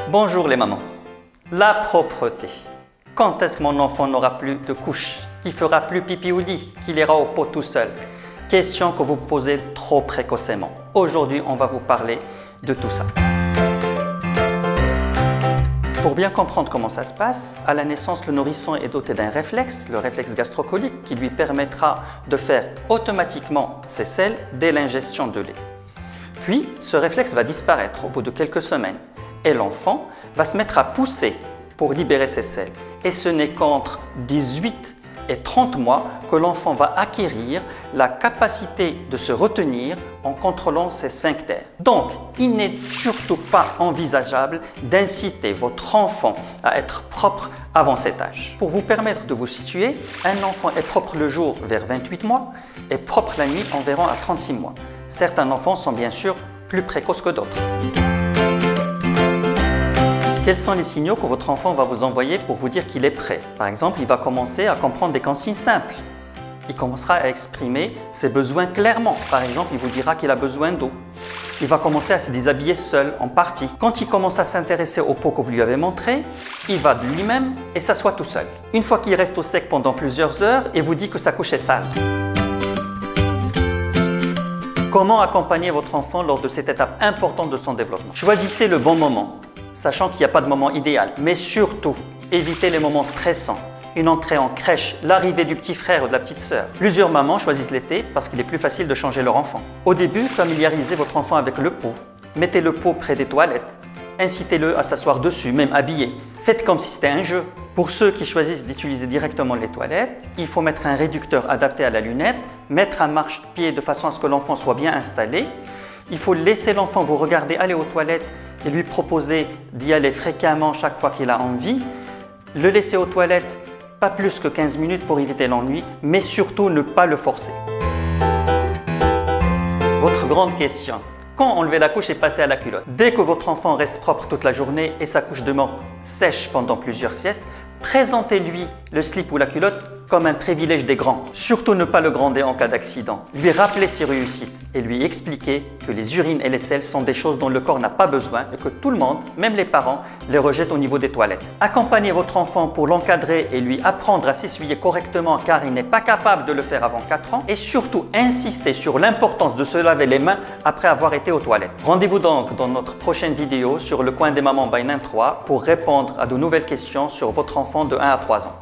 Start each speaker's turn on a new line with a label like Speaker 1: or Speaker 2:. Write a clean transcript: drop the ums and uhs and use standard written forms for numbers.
Speaker 1: Bonjour les mamans. La propreté. Quand est-ce que mon enfant n'aura plus de couche, qu'il fera plus pipi au lit, qu'il ira au pot tout seul? Question que vous posez trop précocement. Aujourd'hui, on va vous parler de tout ça. Pour bien comprendre comment ça se passe, à la naissance, le nourrisson est doté d'un réflexe, le réflexe gastrocolique, qui lui permettra de faire automatiquement ses selles dès l'ingestion de lait. Puis, ce réflexe va disparaître au bout de quelques semaines et l'enfant va se mettre à pousser pour libérer ses selles. Et ce n'est qu'entre 18 et 30 mois que l'enfant va acquérir la capacité de se retenir en contrôlant ses sphincters. Donc, il n'est surtout pas envisageable d'inciter votre enfant à être propre avant cet âge. Pour vous permettre de vous situer, un enfant est propre le jour vers 28 mois et propre la nuit environ à 36 mois. Certains enfants sont bien sûr plus précoces que d'autres. Quels sont les signaux que votre enfant va vous envoyer pour vous dire qu'il est prêt? Par exemple, il va commencer à comprendre des consignes simples. Il commencera à exprimer ses besoins clairement. Par exemple, il vous dira qu'il a besoin d'eau. Il va commencer à se déshabiller seul, en partie. Quand il commence à s'intéresser au pot que vous lui avez montré, il va de lui-même et s'assoit tout seul. Une fois qu'il reste au sec pendant plusieurs heures et vous dit que sa couche est sale. Comment accompagner votre enfant lors de cette étape importante de son développement? Choisissez le bon moment, sachant qu'il n'y a pas de moment idéal, mais surtout, évitez les moments stressants. Une entrée en crèche, l'arrivée du petit frère ou de la petite sœur. Plusieurs mamans choisissent l'été parce qu'il est plus facile de changer leur enfant. Au début, familiarisez votre enfant avec le pot. Mettez le pot près des toilettes. Incitez-le à s'asseoir dessus, même habillé. Faites comme si c'était un jeu. Pour ceux qui choisissent d'utiliser directement les toilettes, il faut mettre un réducteur adapté à la lunette, mettre un marche-pied de façon à ce que l'enfant soit bien installé. Il faut laisser l'enfant vous regarder aller aux toilettes et lui proposer d'y aller fréquemment chaque fois qu'il a envie. Le laisser aux toilettes pas plus que 15 minutes pour éviter l'ennui, mais surtout ne pas le forcer. Votre grande question. Quand enlever la couche et passer à la culotte? Dès que votre enfant reste propre toute la journée et sa couche demeure sèche pendant plusieurs siestes, présentez-lui le slip ou la culotte comme un privilège des grands. Surtout ne pas le gronder en cas d'accident. Lui rappeler ses réussites et lui expliquer que les urines et les selles sont des choses dont le corps n'a pas besoin et que tout le monde, même les parents, les rejettent au niveau des toilettes. Accompagnez votre enfant pour l'encadrer et lui apprendre à s'essuyer correctement car il n'est pas capable de le faire avant 4 ans. Et surtout, insistez sur l'importance de se laver les mains après avoir été aux toilettes. Rendez-vous donc dans notre prochaine vidéo sur le coin des mamans by Nain 3 pour répondre à de nouvelles questions sur votre enfant de 1 à 3 ans.